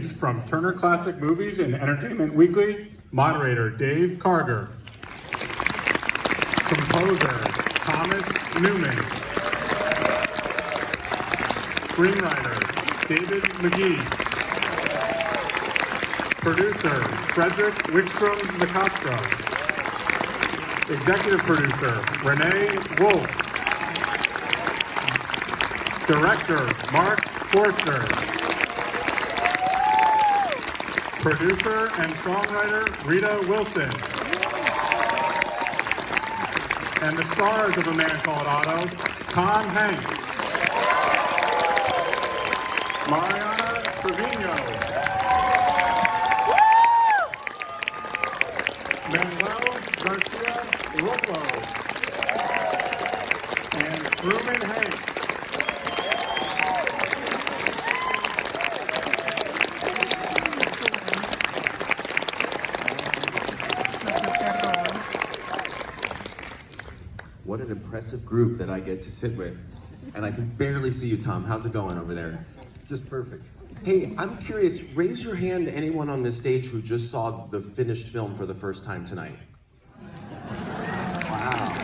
From Turner Classic Movies and Entertainment Weekly, moderator Dave Karger. Composer Thomas Newman. Screenwriter David McGee. Producer Frederick Wickstrom McCostro. Executive producer Renee Wolf. Director Mark Forster. Producer and songwriter Rita Wilson. And the stars of A Man Called Otto, Tom Hanks, Mariana Trevino, Manuel Garcia-Rulfo, and Truman Hanks. What an impressive group that I get to sit with. And I can barely see you, Tom. How's it going over there? Just perfect. Hey, I'm curious, raise your hand to anyone on this stage who just saw the finished film for the first time tonight. Wow.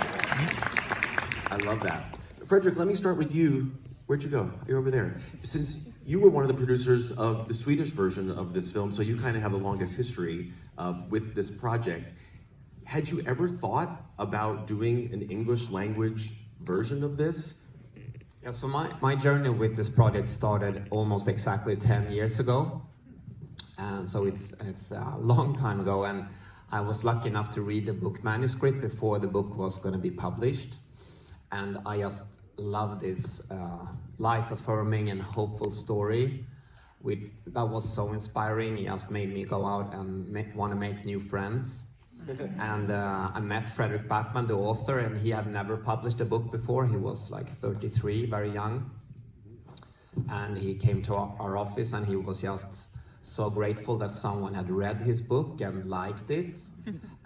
I love that. Frederick, let me start with you. Where'd you go? You're over there. Since you were one of the producers of the Swedish version of this film, so you kind of have the longest history with this project. Had you ever thought about doing an English language version of this? Yeah, so my journey with this project started almost exactly 10 years ago. And so it's a long time ago, and I was lucky enough to read the book manuscript before the book was going to be published. And I just love this life-affirming and hopeful story. That was so inspiring. It just made me go out and want to make new friends. And I met Fredrik Backman, the author, and he had never published a book before. He was like 33, very young. And he came to our office, and he was just so grateful that someone had read his book and liked it.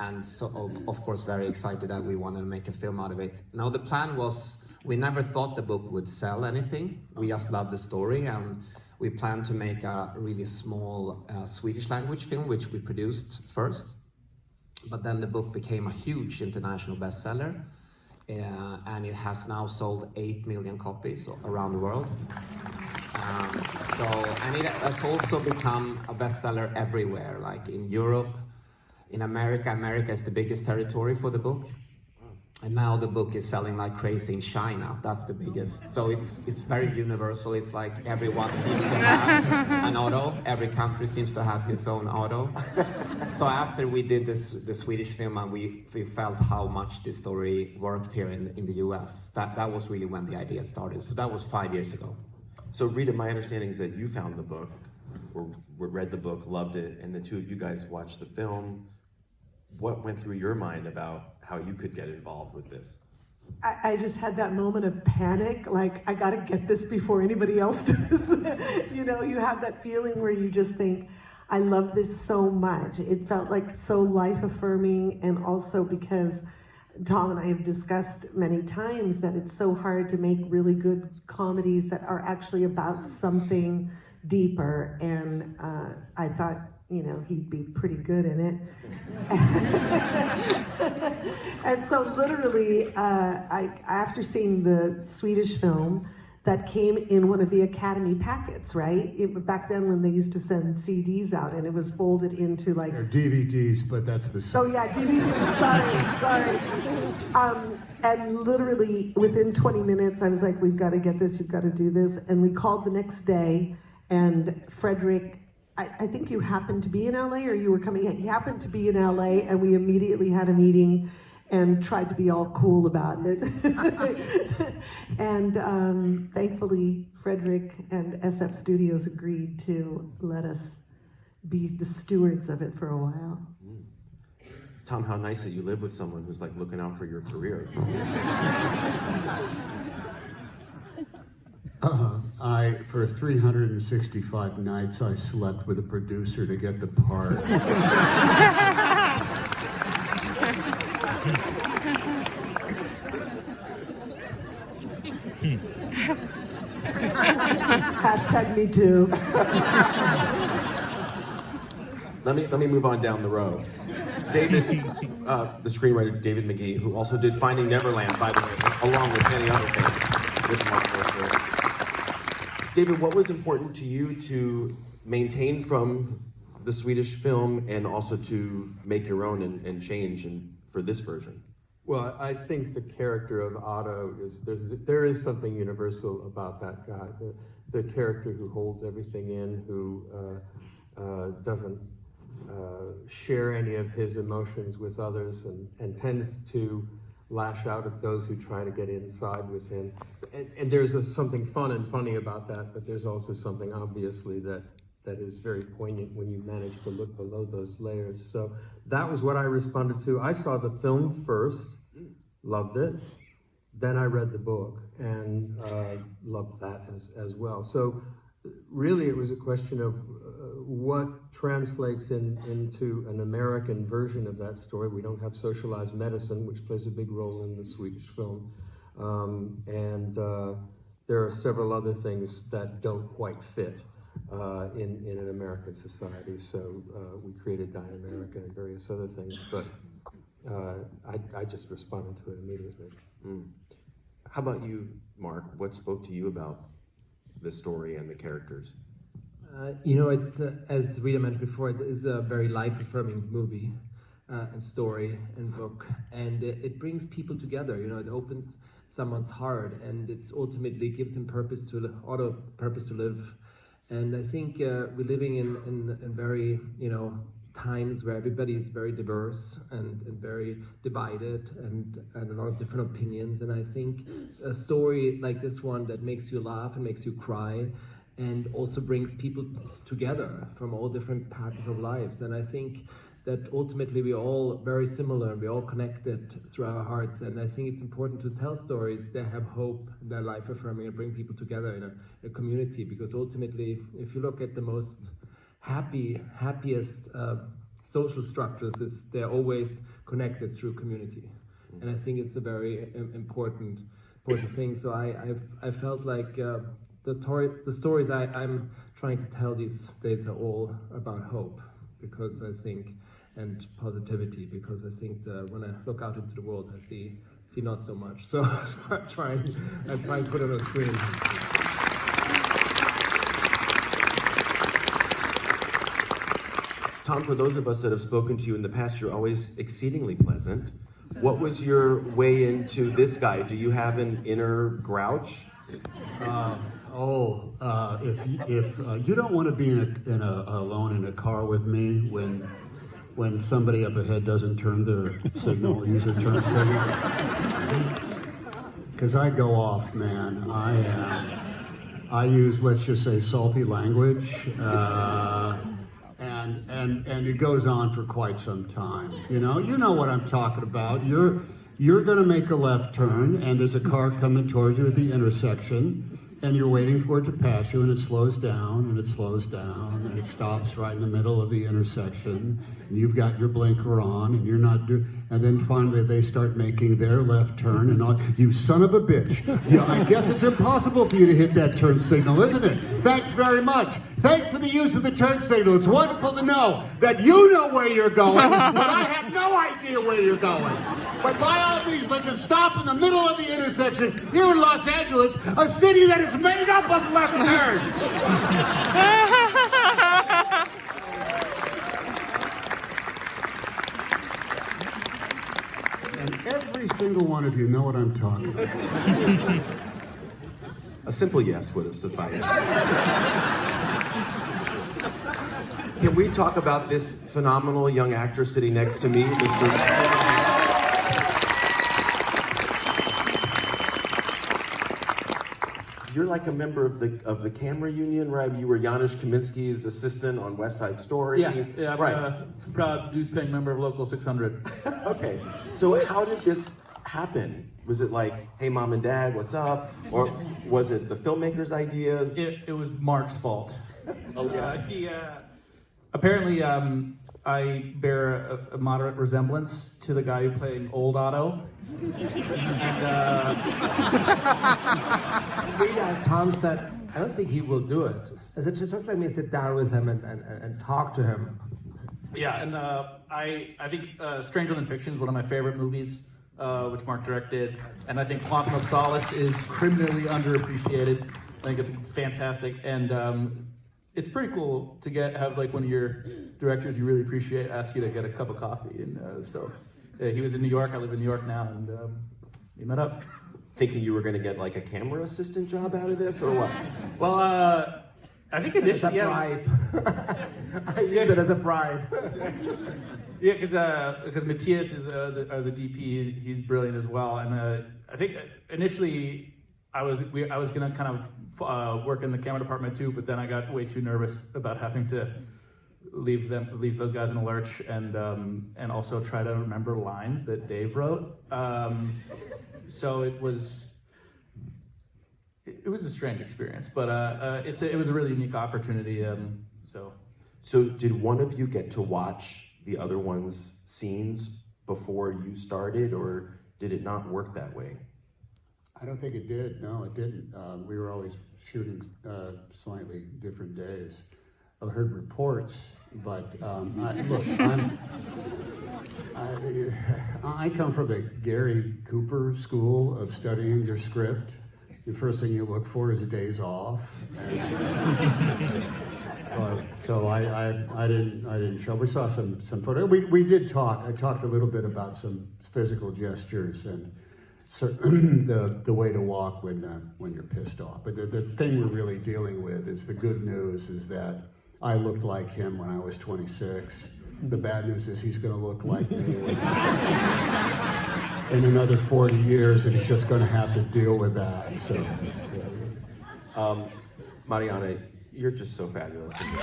And so, of course, very excited that we wanted to make a film out of it. Now, the plan was, we never thought the book would sell anything. We just loved the story, and we planned to make a really small Swedish language film, which we produced first. But then the book became a huge international bestseller, and it has now sold 8 million copies around the world. And it has also become a bestseller everywhere, like in Europe, in America. America is the biggest territory for the book. And now the book is selling like crazy in China. That's the biggest. So it's very universal. It's like everyone seems to have an Otto. Every country seems to have his own Otto. So after we did the Swedish film, and we felt how much this story worked here in the US, that was really when the idea started. So that was 5 years ago. So Rita, my understanding is that you found the book, or read the book, loved it, and the two of you guys watched the film. What went through your mind about how you could get involved with this? I just had that moment of panic, like, I gotta get this before anybody else does. You know, you have that feeling where you just think, I love this so much. It felt like so life-affirming, and also because Tom and I have discussed many times that it's so hard to make really good comedies that are actually about something deeper, and I thought, you know, he'd be pretty good in it. And so literally, after seeing the Swedish film, that came in one of the Academy packets, right? Back then when they used to send CDs out, and it was folded into like... They're DVDs, but that's beside. Oh yeah, DVDs, sorry. And literally within 20 minutes, I was like, we've got to get this, you've got to do this. And we called the next day, and Fredrik, I think you happened to be in LA, or you were coming in. He happened to be in LA, and we immediately had a meeting and tried to be all cool about it. And thankfully, Fredrik and SF Studios agreed to let us be the stewards of it for a while. Tom, how nice that you live with someone who's like looking out for your career. For 365 nights, I slept with a producer to get the part. Hashtag me too. Let me move on down the row. David, the screenwriter David McGee, who also did Finding Neverland, by the way, along with many other things. With Mark Forster. David, what was important to you to maintain from the Swedish film and also to make your own and change for this version? Well, I think the character of Otto there is something universal about that guy. The character who holds everything in, who doesn't share any of his emotions with others and tends to lash out at those who try to get inside with him. And there's something fun and funny about that, but there's also something obviously that is very poignant when you manage to look below those layers. So that was what I responded to. I saw the film first, loved it. Then I read the book and loved that as well. So really it was a question of what translates into an American version of that story. We don't have socialized medicine, which plays a big role in the Swedish film. There are several other things that don't quite fit in an American society. So we created Die America and various other things, but I just responded to it immediately. How about you, Mark? What spoke to you about the story and the characters? It's as Rita mentioned before, it is a very life-affirming movie and story and book, and it brings people together. It opens someone's heart, and it's ultimately gives him purpose to live. And I think we're living in very times where everybody is very diverse and very divided and a lot of different opinions. And I think a story like this one that makes you laugh and makes you cry and also brings people together from all different parts of lives. And I think that ultimately we're all very similar, we're all connected through our hearts. And I think it's important to tell stories that have hope, that are life affirming, and bring people together in a community. Because ultimately, if you look at the most happiest social structures, they're always connected through community. And I think it's a very important thing. So I felt like the stories I'm trying to tell these days are all about hope, because I think, and positivity, because I think that when I look out into the world, I see not so much. So I try and put it on the screen. Tom, for those of us that have spoken to you in the past, you're always exceedingly pleasant. What was your way into this guy? Do you have an inner grouch? If you don't want to be alone in a car with me when somebody up ahead doesn't turn their signal, use a turn signal. Because I go off, man. I use, let's just say, salty language. And it goes on for quite some time. You know what I'm talking about. You're gonna make a left turn, and there's a car coming towards you at the intersection, and you're waiting for it to pass you, and it slows down, and it slows down, and it stops right in the middle of the intersection, and you've got your blinker on, and you're not and then finally they start making their left turn, and all, you son of a bitch. Yeah, I guess it's impossible for you to hit that turn signal, isn't it? Thanks very much. Thanks for the use of the turn signal. It's wonderful to know that you know where you're going, but I have no idea where you're going. But by all means, let's just stop in the middle of the intersection here in Los Angeles, a city that is made up of left turns. And every single one of you know what I'm talking about. A simple yes would have sufficed. Can we talk about this phenomenal young actor sitting next to me, Mr. You're like a member of the camera union, right? You were Janusz Kaminski's assistant on West Side Story. Yeah, I'm right. a proud dues-paying member of Local 600. Okay, so how did this happen? Was it like, hey, mom and dad, what's up? Or was it the filmmaker's idea? It was Mark's fault. Oh, yeah. Apparently, I bear a moderate resemblance to the guy who played Old Otto. And Tom said, I don't think he will do it. I said, just let me sit down with him and talk to him. Yeah, and I think Stranger Than Fiction is one of my favorite movies, which Mark directed, and I think Quantum of Solace is criminally underappreciated. I think it's fantastic, and it's pretty cool to have like one of your directors you really appreciate ask you to get a cup of coffee, and so he was in New York. I live in New York now, and we met up. Thinking you were going to get like a camera assistant job out of this, or what? Well, I think initially, It's a bribe. I use it as a bribe. Yeah, because Matthias is the DP. He's brilliant as well, and I think initially I was gonna kind of work in the camera department too, but then I got way too nervous about having to leave those guys in a lurch, and also try to remember lines that Dave wrote. So it was a strange experience, but it was a really unique opportunity. So did one of you get to watch the other one's scenes before you started, or did it not work that way? I don't think it did. No, it didn't. We were always shooting slightly different days. I've heard reports, but I come from the Gary Cooper school of studying your script. The first thing you look for is days off. So I didn't show. We saw some photo. We did talk. I talked a little bit about some physical gestures and the way to walk when you're pissed off. But the thing we're really dealing with is the good news is that I looked like him when I was 26. The bad news is he's going to look like me in another 40 years, and he's just going to have to deal with that. So, yeah. Mariana, you're just so fabulous in this.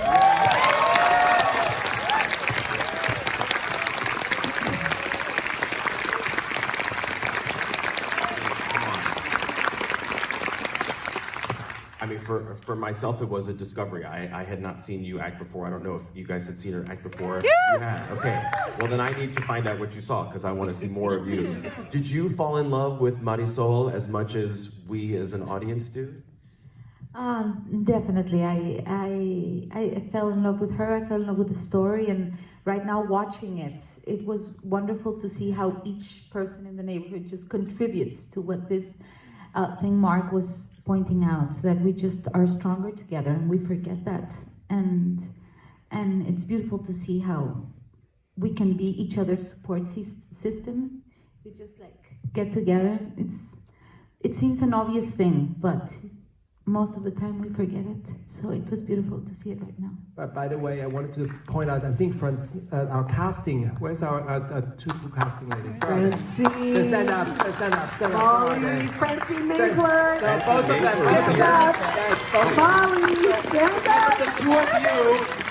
I mean, for myself, it was a discovery. I had not seen you act before. I don't know if you guys had seen her act before. You had, okay. Well, then I need to find out what you saw, because I want to see more of you. Did you fall in love with Marisol as much as we as an audience do? Definitely. I fell in love with her. I fell in love with the story, and right now watching it, it was wonderful to see how each person in the neighborhood just contributes to what this thing Mark was pointing out, that we just are stronger together, and we forget that. And it's beautiful to see how we can be each other's support system. We just like get together. It seems an obvious thing, but most of the time we forget it. So it was beautiful to see it right now. But by the way, I wanted to point out, I think our casting, where's our two casting ladies? Francine. Stand up. Molly, Francine Maisler. Both of them. Molly, stand up.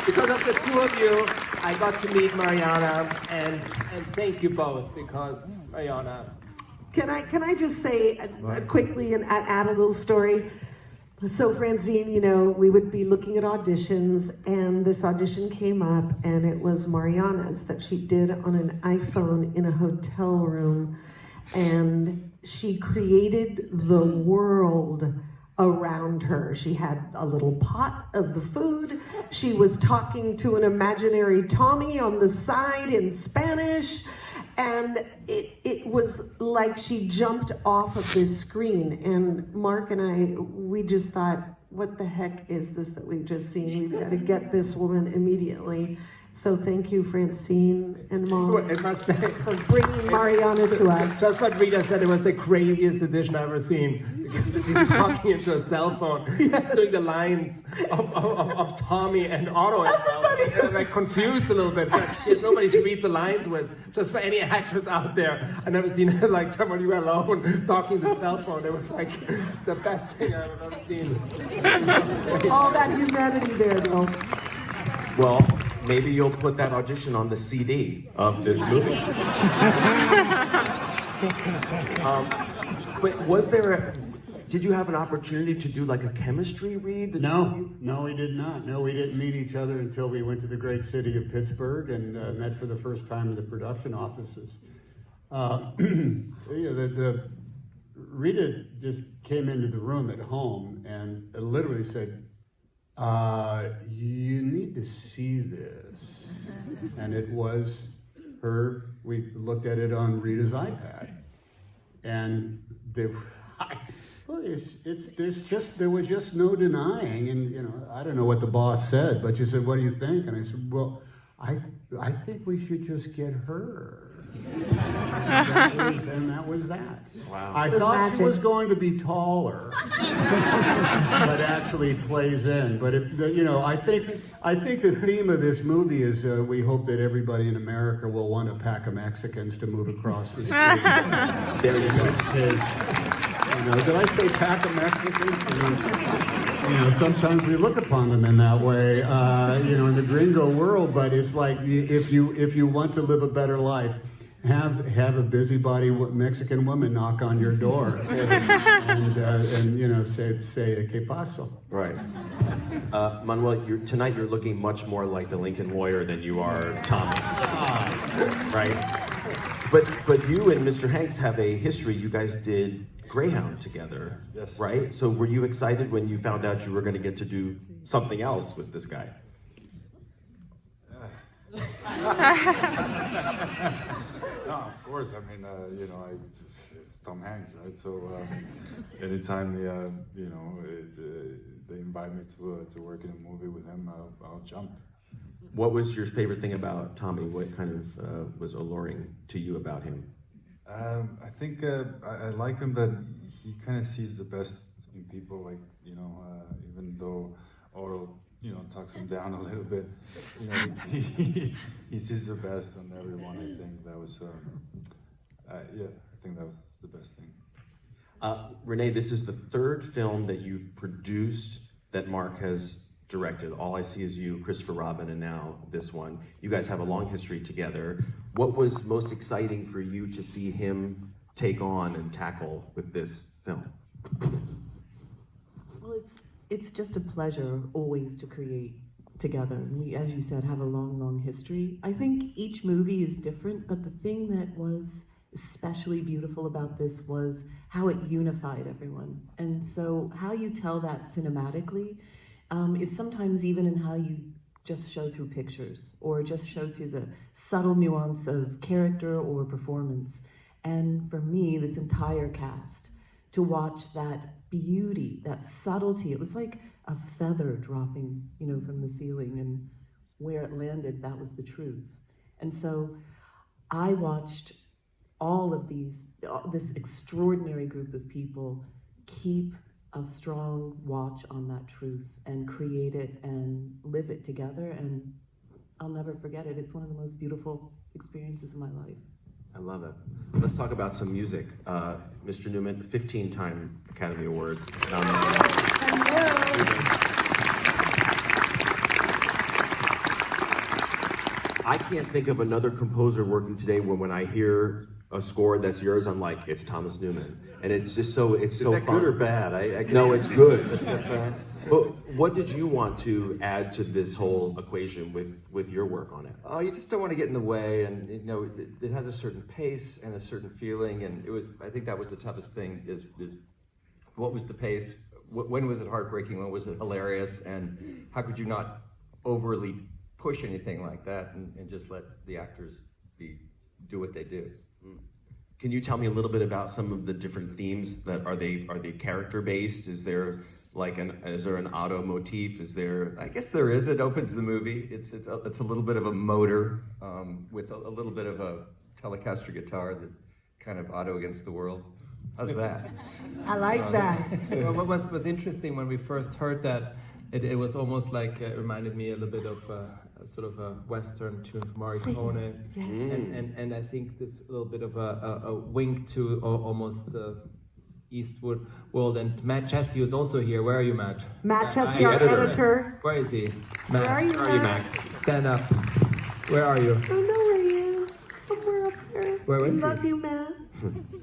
Because of the two of you, I got to meet Mariana, and thank you both, because Mariana. Can I just say quickly and add a little story? So Francine, you know, we would be looking at auditions, and this audition came up, and it was Mariana's that she did on an iPhone in a hotel room, and she created the world around her. She had a little pot of the food. She was talking to an imaginary Tommy on the side in Spanish. And it was like she jumped off of this screen. And Mark and I, we just thought, what the heck is this that we've just seen? We've got to get this woman immediately. So thank you, Francine and Mom, I must say, for bringing Mariana to us. Just what Rita said, it was the craziest audition I've ever seen. Because she's talking into a cell phone. She's doing the lines of Tommy and Otto as well. I'm like confused a little bit. So she has nobody she reads the lines with. Just for any actress out there, I've never seen like someone you alone talking to the cell phone. It was like the best thing I've ever seen. All that humanity there, though. Well, maybe you'll put that audition on the CD of this movie. But did you have an opportunity to do like a chemistry read? No, we did not. No, we didn't meet each other until we went to the great city of Pittsburgh and met for the first time in the production offices. Rita just came into the room at home and literally said, You need to see this. And it was her, we looked at it on Rita's iPad. And there was just no denying. And, you know, I don't know what the boss said, but she said, what do you think? And I said, well, I think we should just get her. And that was that. Wow. I thought she was going to be taller, but actually plays in. But you know, I think the theme of this movie is we hope that everybody in America will want a pack of Mexicans to move across the street. There you go. You know, did I say pack of Mexicans? You know, sometimes we look upon them in that way. You know, in the gringo world, but it's like if you want to live a better life, have a busybody Mexican woman knock on your door and you know say ¿Qué pasó? Right. Manuel, tonight you're looking much more like the Lincoln Lawyer than you are Tommy. Right. But you and Mr. Hanks have a history. You guys did Greyhound together. Yes. Right. So were you excited when you found out you were going to get to do something else with this guy? No, of course. I mean, you know, it's Tom Hanks, right? So anytime they invite me to work in a movie with him, I'll jump. What was your favorite thing about Tommy? What kind of was alluring to you about him? I think I like him that he kind of sees the best in people. Like, you know, even though Otto, you know, talks him down a little bit, you know, he sees the best in everyone. I think that was, yeah, I think that was the best thing. Renee, this is the third film that you've produced that Mark has directed. All I See Is You, Christopher Robin, and now this one. You guys have a long history together. What was most exciting for you to see him take on and tackle with this film? Well, it's just a pleasure always to create together. And we, as you said, have a long, long history. I think each movie is different, but the thing that was especially beautiful about this was how it unified everyone. And so how you tell that cinematically is sometimes even in how you just show through pictures or just show through the subtle nuance of character or performance. And for me, this entire cast, to watch that beauty, that subtlety, it was like a feather dropping, you know, from the ceiling, and where it landed, that was the truth. And so I watched all of this extraordinary group of people keep a strong watch on that truth and create it and live it together, and I'll never forget it. It's one of the most beautiful experiences of my life. I love it. Let's talk about some music. Mr. Newman, 15-time Academy Award nominated. I can't think of another composer working today when I hear a score that's yours, I'm like, it's Thomas Newman. And it's just so, it's so fun. Is that good or bad? No, it's good. That's right. But what did you want to add to this whole equation with your work on it? Oh, you just don't want to get in the way, and you know, it has a certain pace and a certain feeling, and I think that was the toughest thing, is what was the pace? When was it heartbreaking? When was it hilarious? And how could you not overly push anything like that and just let the actors do what they do? Can you tell me a little bit about some of the different themes that are they character based? Is there an Otto motif? Is there? I guess there is. It opens the movie. It's a little bit of a motor with a little bit of a Telecaster guitar, that kind of Otto against the world. How's that? I like that. Well, what was interesting when we first heard that, it was almost like it reminded me a little bit of sort of a Western tune from Morricone, yes. And I think this little bit of a wink to almost the Eastwood world. And Matt Chessie was also here. Where are you, Matt? Matt Chessie, our editor. Where is he? Matt, where are you, Matt? Stand up. Where are you? I don't know where he is. Somewhere up here. Where is he? Love you, Matt.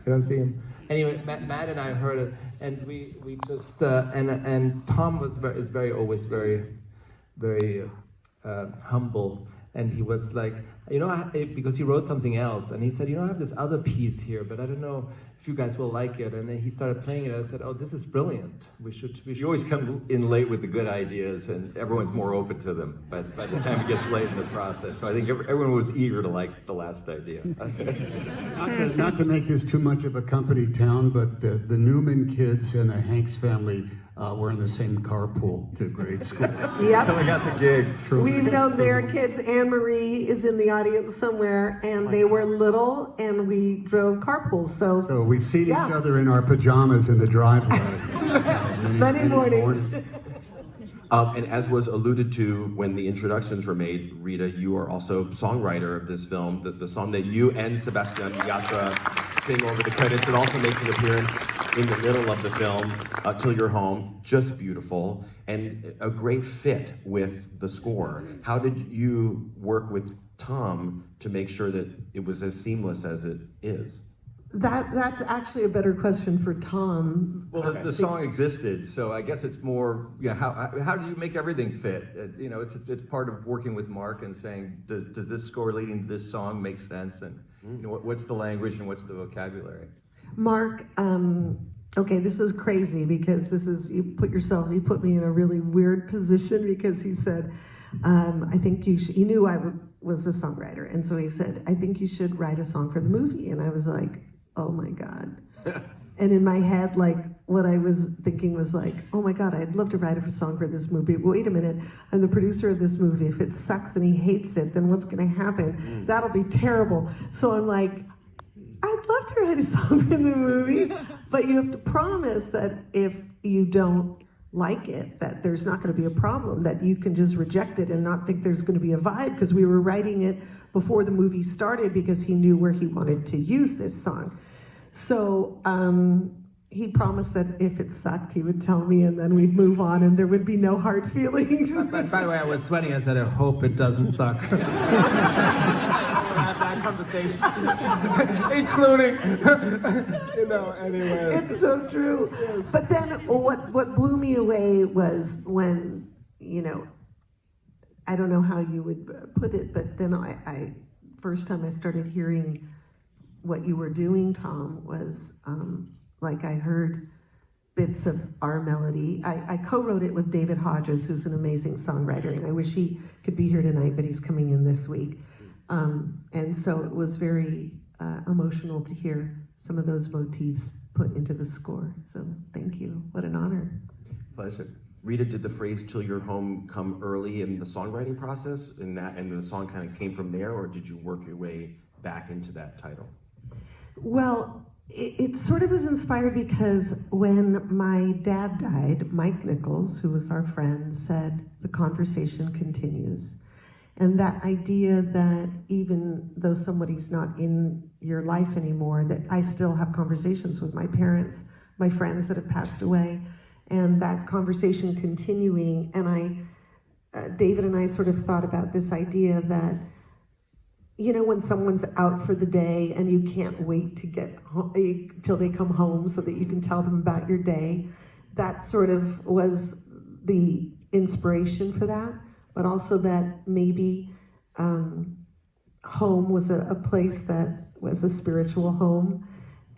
I don't see him. Anyway, Matt and I heard it, and we just and Tom is always very humble, And he was like, because he wrote something else, and he said, I have this other piece here, but I don't know if you guys will like it. And then he started playing it, and I said, oh, this is brilliant. We should. You always come in late with the good ideas, and everyone's more open to them by the time it gets late in the process. So I think everyone was eager to like the last idea. Not to make this too much of a company town, but the Newman kids and the Hanks family were in the same carpool to grade school. Yep. So we got the gig. We've known their kids. Anne Marie is in the audience somewhere, and they were little, and we drove carpools. So we've seen each other in our pajamas in the driveway. many mornings. And as was alluded to when the introductions were made, Rita, you are also songwriter of this film. The song that you and Sebastian Yatra sing over the credits, it also makes an appearance in the middle of the film, Till You're Home, just beautiful, and a great fit with the score. How did you work with Tom to make sure that it was as seamless as it is? That's actually a better question for Tom. Well, the song existed, so I guess it's more, how do you make everything fit? It's part of working with Mark and saying, does this score leading to this song make sense? And what's the language and what's the vocabulary? Mark, okay, this is crazy because you put me in a really weird position because he said, I think you should, he knew I was a songwriter, and so he said, I think you should write a song for the movie. And I was like, oh my God. And in my head, like, what I was thinking was like, oh my God, I'd love to write a song for this movie. Wait a minute, I'm the producer of this movie. If it sucks and he hates it, then what's gonna happen? That'll be terrible. So I'm like, I'd love to write a song for the movie, but you have to promise that if you don't like it, that there's not gonna be a problem, that you can just reject it and not think there's gonna be a vibe, because we were writing it before the movie started because he knew where he wanted to use this song. So he promised that if it sucked, he would tell me, and then we'd move on, and there would be no hard feelings. But by the way, I was sweating. I said, I hope it doesn't suck. Have that conversation, including, anyway. It's so true. Yes. But then what blew me away was when, I don't know how you would put it, but then I first time I started hearing what you were doing, Tom, was like I heard bits of our melody. I co-wrote it with David Hodges, who's an amazing songwriter, and I wish he could be here tonight, but he's coming in this week. And so it was very emotional to hear some of those motifs put into the score. So thank you. What an honor. Pleasure. Rita, did the phrase "Till You're Home" come early in the songwriting process, and the song kind of came from there, or did you work your way back into that title? Well, it sort of was inspired because when my dad died, Mike Nichols, who was our friend, said, the conversation continues. And that idea that even though somebody's not in your life anymore, that I still have conversations with my parents, my friends that have passed away, and that conversation continuing. And David and I sort of thought about this idea that, when someone's out for the day and you can't wait to get home, till they come home so that you can tell them about your day, that sort of was the inspiration for that. But also that maybe home was a place that was a spiritual home.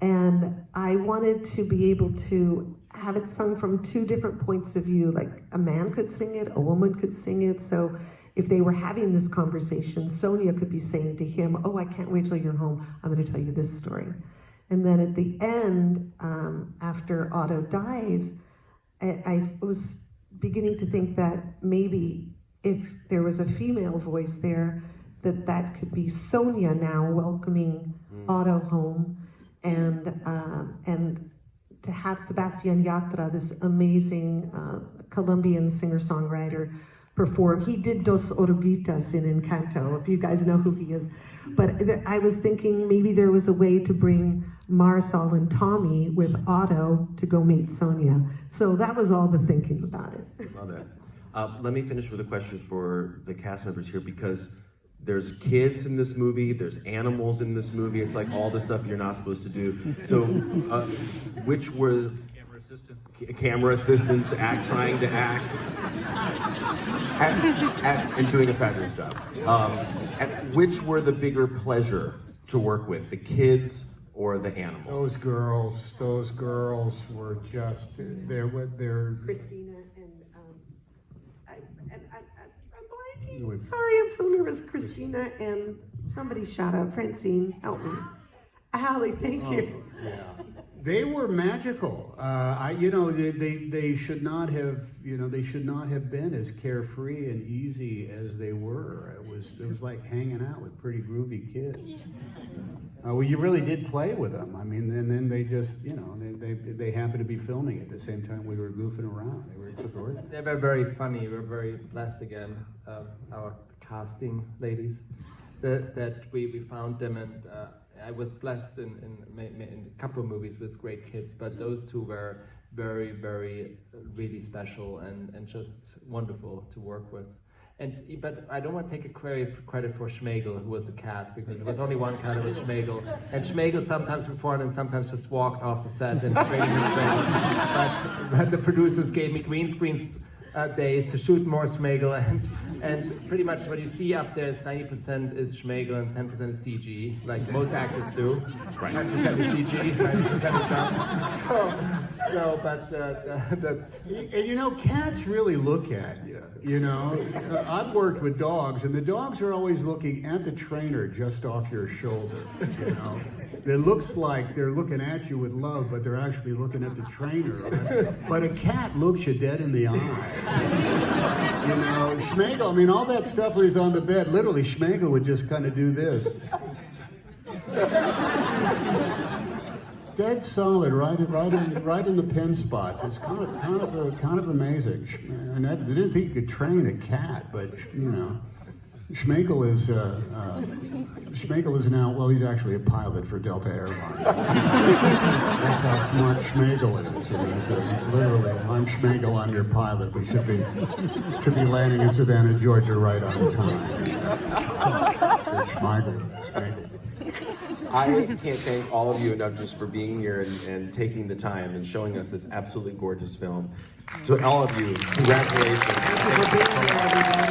And I wanted to be able to have it sung from two different points of view, like a man could sing it, a woman could sing it. So if they were having this conversation, Sonia could be saying to him, oh, I can't wait till you're home, I'm gonna tell you this story. And then at the end, after Otto dies, I was beginning to think that maybe if there was a female voice there, that could be Sonia now welcoming Otto home, and to have Sebastian Yatra, this amazing Colombian singer-songwriter, perform. He did Dos Oruguitas in Encanto, if you guys know who he is. But I was thinking maybe there was a way to bring Marisol and Tommy with Otto to go meet Sonia. So that was all the thinking about it. Love it. Let me finish with a question for the cast members here, because there's kids in this movie, there's animals in this movie, it's like all the stuff you're not supposed to do. So which were camera assistants trying to act, and doing a fabulous job. Which were the bigger pleasure to work with, the kids or the animals? Those girls were just, they're Christina and I'm blanking. Sorry, I'm so nervous. Christina and somebody shout out. Francine, help me. Allie, thank you. Yeah. They were magical. They should not have, they should not have been as carefree and easy as they were. It was like hanging out with pretty groovy kids. Well, you really did play with them. I mean, and then they just, they happened to be filming at the same time we were goofing around. They were extraordinary. They were very funny. We're very blessed again, our casting ladies, that we found them, and I was blessed in a couple of movies with great kids, but those two were very, very, really special and just wonderful to work with. But I don't want to take credit for Schmegel, who was the cat, because there was only one cat, it was Schmegel. And Schmegel sometimes performed and sometimes just walked off the set and straight in his bed. But the producers gave me green screens days to shoot more Schmegel, and pretty much what you see up there is 90% is Schmegel and 10% is CG, like most actors do. Right. 10% is CG, 90% is done. But that's... And cats really look at you, I've worked with dogs, and the dogs are always looking at the trainer just off your shoulder, It looks like they're looking at you with love, but they're actually looking at the trainer. But a cat looks you dead in the eye. Schmegel, I mean, all that stuff when he's on the bed, literally, Schmegel would just kind of do this. Dead solid, right in the pin spot. It's kind of amazing. And I didn't think you could train a cat, but Schmegel is now, well, he's actually a pilot for Delta Airlines. That's how smart Schmegel is. He's literally, I'm Schmegel, I'm your pilot. We should be landing in Savannah, Georgia right on time. Schmegel. I can't thank all of you enough just for being here and taking the time and showing us this absolutely gorgeous film. To all of you, congratulations. Thank you for being here, everybody.